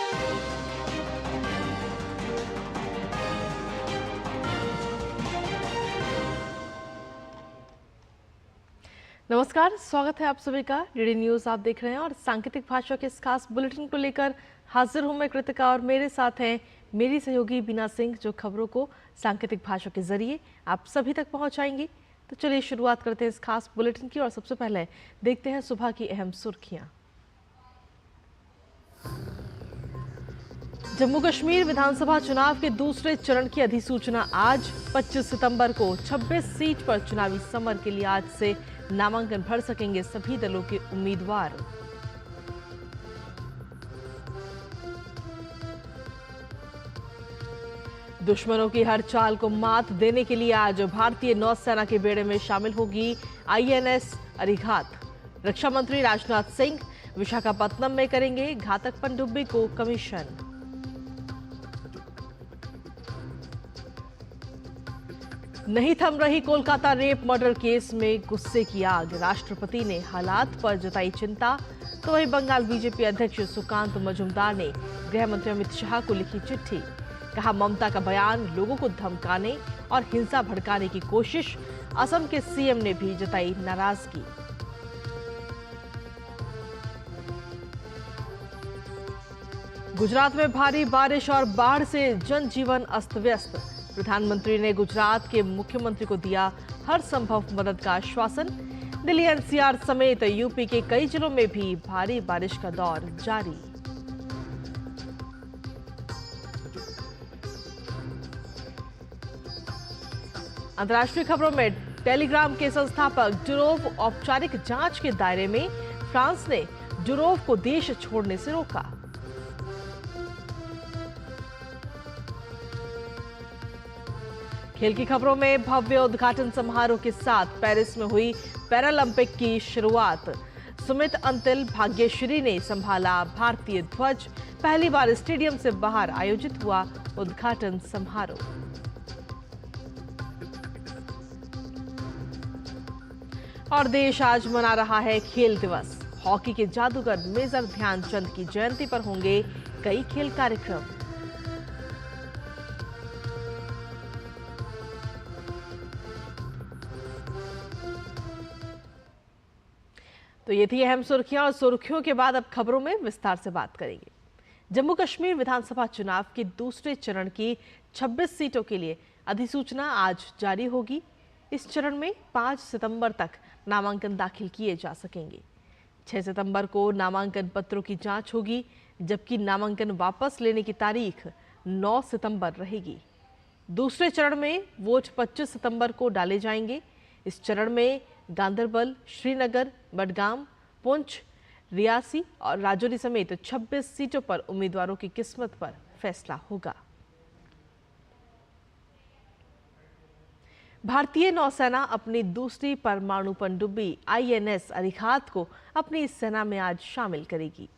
नमस्कार, स्वागत है आप सभी का। डीडी न्यूज आप देख रहे हैं और सांकेतिक भाषा के इस खास बुलेटिन को लेकर हाजिर हूं मैं कृतिका और मेरे साथ हैं मेरी सहयोगी बीना सिंह, जो खबरों को सांकेतिक भाषा के जरिए आप सभी तक पहुंचाएंगी। तो चलिए शुरुआत करते हैं इस खास बुलेटिन की और सबसे पहले देखते हैं सुबह की अहम सुर्खियां। जम्मू कश्मीर विधानसभा चुनाव के दूसरे चरण की अधिसूचना आज 25 सितंबर को 26 सीट पर चुनावी समर के लिए आज से नामांकन भर सकेंगे सभी दलों के उम्मीदवार। दुश्मनों की हर चाल को मात देने के लिए आज भारतीय नौसेना के बेड़े में शामिल होगी आईएनएस अरिहंत। रक्षा मंत्री राजनाथ सिंह विशाखापत्तनम में करेंगे घातक पनडुब्बी को कमीशन। नहीं थम रही कोलकाता रेप मर्डर केस में गुस्से की आग। राष्ट्रपति ने हालात पर जताई चिंता, तो वहीं बंगाल बीजेपी अध्यक्ष सुकांत मजुमदार ने गृह मंत्री अमित शाह को लिखी चिट्ठी। कहा, ममता का बयान लोगों को धमकाने और हिंसा भड़काने की कोशिश। असम के सीएम ने भी जताई नाराजगी। गुजरात में भारी बारिश और बाढ़ से जनजीवन अस्त व्यस्त। प्रधानमंत्री ने गुजरात के मुख्यमंत्री को दिया हर संभव मदद का आश्वासन। दिल्ली एनसीआर समेत यूपी के कई जिलों में भी भारी बारिश का दौर जारी। अंतर्राष्ट्रीय खबरों में टेलीग्राम के संस्थापक डुरोव औपचारिक जांच के दायरे में। फ्रांस ने डुरोव को देश छोड़ने से रोका। खेल की खबरों में भव्य उद्घाटन समारोह के साथ पेरिस में हुई पैरालंपिक की शुरुआत। सुमित अंतिल भाग्यश्री ने संभाला भारतीय ध्वज। पहली बार स्टेडियम से बाहर आयोजित हुआ उद्घाटन समारोह। और देश आज मना रहा है खेल दिवस। हॉकी के जादूगर मेजर ध्यानचंद की जयंती पर होंगे कई खेल कार्यक्रम। तो ये थी अहम सुर्खियां और सुर्खियों के बाद अब खबरों में विस्तार से बात करेंगे। जम्मू कश्मीर विधानसभा चुनाव के दूसरे चरण की 26 सीटों के लिए अधिसूचना आज जारी होगी। इस चरण में 5 सितंबर तक नामांकन दाखिल किए जा सकेंगे। 6 सितंबर को नामांकन पत्रों की जांच होगी, जबकि नामांकन वापस लेने की तारीख 9 सितंबर रहेगी। दूसरे चरण में वोट 25 सितंबर को डाले जाएंगे। इस चरण में गांदरबल, श्रीनगर, बडगाम, पुंछ, रियासी और राजौरी समेत 26 सीटों पर उम्मीदवारों की किस्मत पर फैसला होगा। भारतीय नौसेना अपनी दूसरी परमाणु पनडुब्बी आईएनएस अरिहंत को अपनी सेना में आज शामिल करेगी।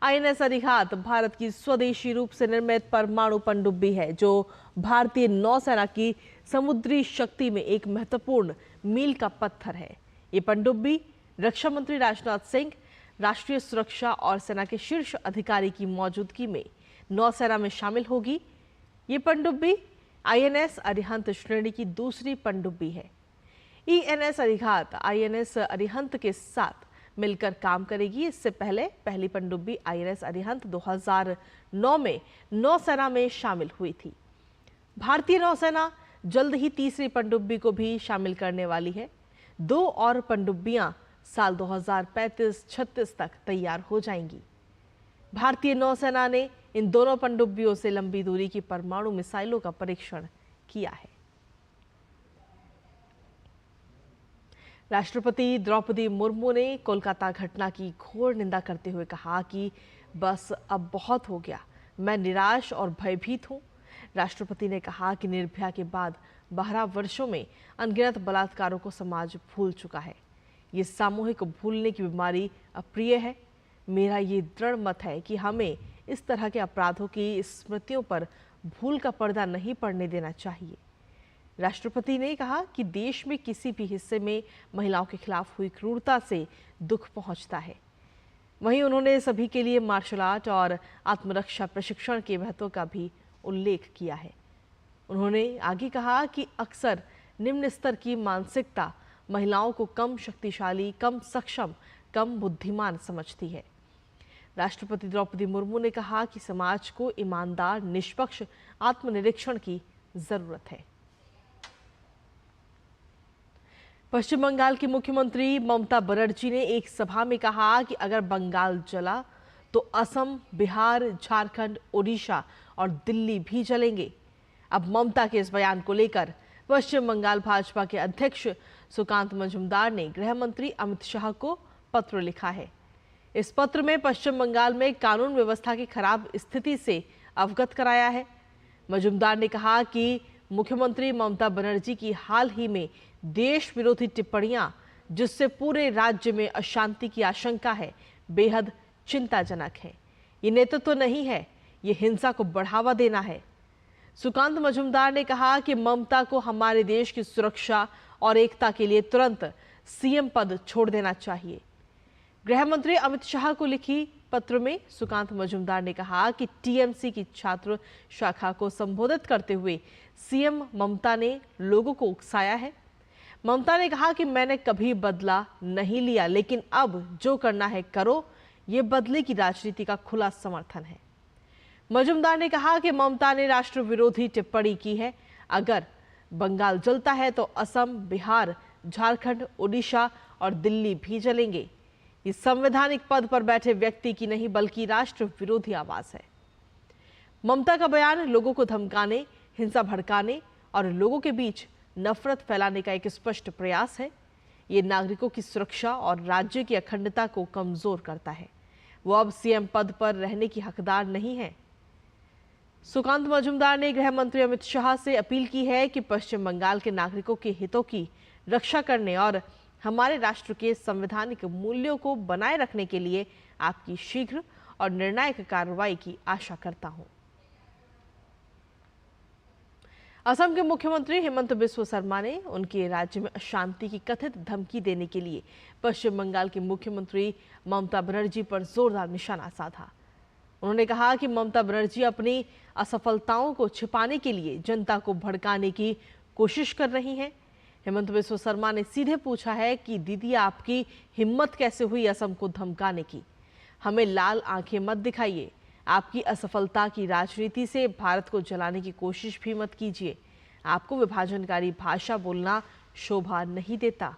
आईएनएस अरिहंत भारत की स्वदेशी रूप से निर्मित परमाणु पनडुब्बी है, जो भारतीय नौसेना की समुद्री शक्ति में एक महत्वपूर्ण मील का पत्थर है। ये पनडुब्बी रक्षा मंत्री राजनाथ सिंह, राष्ट्रीय सुरक्षा और सेना के शीर्ष अधिकारी की मौजूदगी में नौसेना में शामिल होगी। ये पनडुब्बी आईएनएस अरिहंत श्रेणी की दूसरी पनडुब्बी है। ईएनएस अरिहंत आईएनएस अरिहंत के साथ मिलकर काम करेगी। इससे पहले पहली पनडुब्बी आईएनएस अरिहंत 2009 में नौसेना में शामिल हुई थी। भारतीय नौसेना जल्द ही तीसरी पनडुब्बी को भी शामिल करने वाली है। 2 और पनडुब्बियां साल 2035-36 तक तैयार हो जाएंगी। भारतीय नौसेना ने इन दोनों पनडुब्बियों से लंबी दूरी की परमाणु मिसाइलों का परीक्षण किया है। राष्ट्रपति द्रौपदी मुर्मू ने कोलकाता घटना की घोर निंदा करते हुए कहा कि बस अब बहुत हो गया, मैं निराश और भयभीत हूं। राष्ट्रपति ने कहा कि निर्भया के बाद 12 वर्षों में अनगिनत बलात्कारों को समाज भूल चुका है। ये सामूहिक भूलने की बीमारी अप्रिय है। मेरा ये दृढ़ मत है कि हमें इस तरह के अपराधों की स्मृतियों पर भूल का पर्दा नहीं पड़ने देना चाहिए। राष्ट्रपति ने कहा कि देश में किसी भी हिस्से में महिलाओं के खिलाफ हुई क्रूरता से दुख पहुंचता है। वहीं उन्होंने सभी के लिए मार्शल आर्ट और आत्मरक्षा प्रशिक्षण के महत्व का भी उल्लेख किया है। उन्होंने आगे कहा कि अक्सर निम्न स्तर की मानसिकता महिलाओं को कम शक्तिशाली, कम सक्षम, कम बुद्धिमान समझती है। राष्ट्रपति द्रौपदी मुर्मू ने कहा कि समाज को ईमानदार, निष्पक्ष आत्मनिरीक्षण की जरूरत है। पश्चिम बंगाल की मुख्यमंत्री ममता बनर्जी ने एक सभा में कहा कि अगर बंगाल जला तो असम, बिहार, झारखंड, ओडिशा और दिल्ली भी जलेंगे। अब ममता के इस बयान को लेकर पश्चिम बंगाल भाजपा के अध्यक्ष सुकांत मजूमदार ने गृह मंत्री अमित शाह को पत्र लिखा है। इस पत्र में पश्चिम बंगाल में कानून व्यवस्था की खराब स्थिति से अवगत कराया है। मजूमदार ने कहा कि मुख्यमंत्री ममता बनर्जी की हाल ही में देश विरोधी टिप्पणियां, जिससे पूरे राज्य में अशांति की आशंका है, बेहद चिंताजनक है। ये नेतृत्व नहीं है, ये हिंसा को बढ़ावा देना है। सुकांत मजूमदार ने कहा कि ममता को हमारे देश की सुरक्षा और एकता के लिए तुरंत सीएम पद छोड़ देना चाहिए। गृह मंत्री अमित शाह को लिखी पत्र में सुकांत मजूमदार ने कहा कि टीएमसी की छात्र शाखा को संबोधित करते हुए सीएम ममता ने लोगों को उकसाया है। ममता ने कहा कि मैंने कभी बदला नहीं लिया, लेकिन अब जो करना है करो। ये बदले की राजनीति का खुला समर्थन है। मजूमदार ने कहा कि ममता ने राष्ट्र विरोधी टिप्पणी की है। अगर बंगाल जलता है तो असम, बिहार, झारखंड, ओडिशा और दिल्ली भी जलेंगे। ये संवैधानिक पद पर बैठे व्यक्ति की नहीं बल्कि राष्ट्र विरोधी आवाज है। ममता का बयान लोगों को धमकाने, हिंसा भड़काने और लोगों के बीच नफरत फैलाने का एक स्पष्ट प्रयास है। ये नागरिकों की सुरक्षा और राज्य की अखंडता को कमजोर करता है। वो अब सीएम पद पर रहने की हकदार नहीं है। सुकांत मजूमदार ने गृह मंत्री अमित शाह से अपील की है कि पश्चिम बंगाल के नागरिकों के हितों की रक्षा करने और हमारे राष्ट्र के संवैधानिक मूल्यों को बनाए रखने के लिए आपकी शीघ्र और निर्णायक कार्रवाई की आशा करता हूं। असम के मुख्यमंत्री हेमंत बिस्वा शर्मा ने उनके राज्य में अशांति की कथित धमकी देने के लिए पश्चिम बंगाल की मुख्यमंत्री ममता बनर्जी पर जोरदार निशाना साधा। उन्होंने कहा कि ममता बनर्जी अपनी असफलताओं को छिपाने के लिए जनता को भड़काने की कोशिश कर रही हैं। हेमंत बिस्वा शर्मा ने सीधे पूछा है कि दीदी, आपकी हिम्मत कैसे हुई असम को धमकाने की? हमें लाल आंखें मत दिखाइए। आपकी असफलता की राजनीति से भारत को जलाने की कोशिश भी मत कीजिए। आपको विभाजनकारी भाषा बोलना शोभा नहीं देता।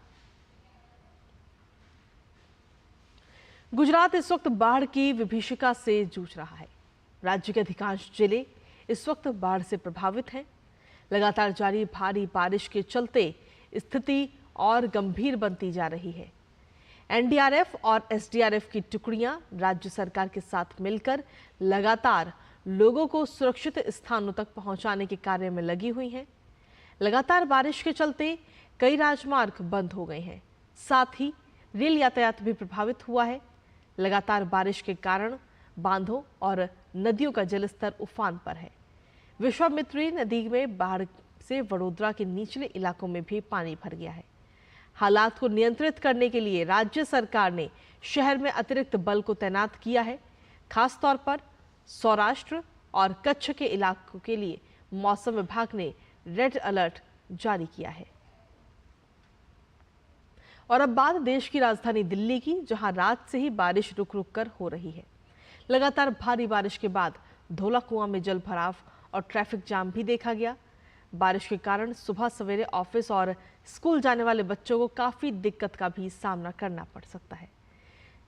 गुजरात इस वक्त बाढ़ की विभीषिका से जूझ रहा है। राज्य के अधिकांश जिले इस वक्त बाढ़ से प्रभावित हैं। लगातार जारी भारी बारिश के चलते स्थिति और गंभीर बनती जा रही है। एनडीआरएफ और एसडीआरएफ की टुकड़ियां राज्य सरकार के साथ मिलकर लगातार लोगों को सुरक्षित स्थानों तक पहुंचाने के कार्य में लगी हुई हैं। लगातार बारिश के चलते कई राजमार्ग बंद हो गए हैं। साथ ही रेल यातायात भी प्रभावित हुआ है। लगातार बारिश के कारण बांधों और नदियों का जलस्तर उफान पर है। विश्वामित्री नदी में बाढ़ से वडोदरा के निचले इलाकों में भी पानी भर गया है। हालात को नियंत्रित करने के लिए राज्य सरकार ने शहर में अतिरिक्त बल को तैनात किया है। खास तौर पर सौराष्ट्र और कच्छ के इलाकों के लिए मौसम विभाग ने रेड अलर्ट जारी किया है। और अब बात देश की राजधानी दिल्ली की, जहां रात से ही बारिश रुक रुक कर हो रही है। लगातार भारी बारिश के बाद धौला कुआं में जल भराव और ट्रैफिक जाम भी देखा गया। बारिश के कारण सुबह सवेरे ऑफिस और स्कूल जाने वाले बच्चों को काफी दिक्कत का भी सामना करना पड़ सकता है।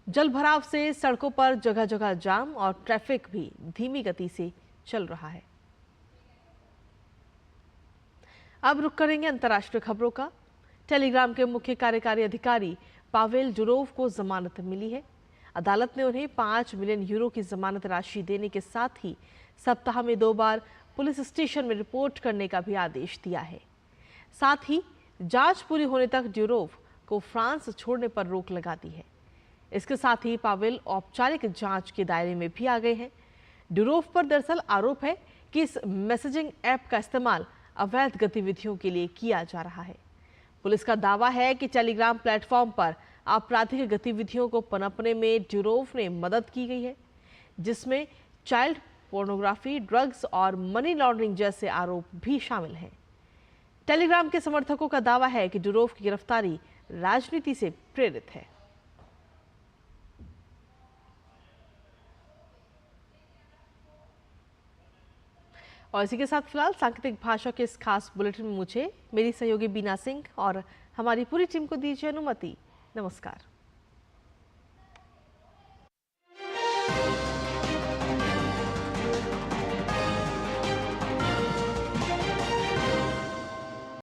जल भराव से सड़कों पर जगह जगह जाम और ट्रैफिक भी धीमी गति से चल रहा है। अब रुक करेंगे अंतर्राष्ट्रीय खबरों का। टेलीग्राम के मुख्य कार्यकारी अधिकारी पावेल डुरोव को जमानत मिली है। अदालत ने उन्हें 5 मिलियन यूरो की जमानत राशि देने के साथ ही सप्ताह में 2 बार पुलिस स्टेशन में रिपोर्ट करने का भी आदेश दिया है। साथ ही जांच पूरी होने तक ड्यूरोव को फ्रांस छोड़ने पर रोक लगा दी है। इसके साथ ही पावेल औपचारिक जांच के दायरे में भी आ गए हैं। ड्यूरोव पर दरअसल आरोप है कि इस मैसेजिंग ऐप का इस्तेमाल अवैध गतिविधियों के लिए किया जा रहा है। पुलिस का दावा है कि टेलीग्राम प्लेटफॉर्म पर आपराधिक गतिविधियों को पनपने में ड्यूरोव ने मदद की गई है, जिसमें चाइल्ड पोर्नोग्राफी, ड्रग्स और मनी लॉन्ड्रिंग जैसे आरोप भी शामिल हैं। टेलीग्राम के समर्थकों का दावा है कि ड्यूरोव की गिरफ्तारी राजनीति से प्रेरित है। और इसी के साथ फिलहाल सांकेतिक भाषा के इस खास बुलेटिन में मुझे, मेरी सहयोगी बीना सिंह और हमारी पूरी टीम को दीजिए अनुमति। नमस्कार।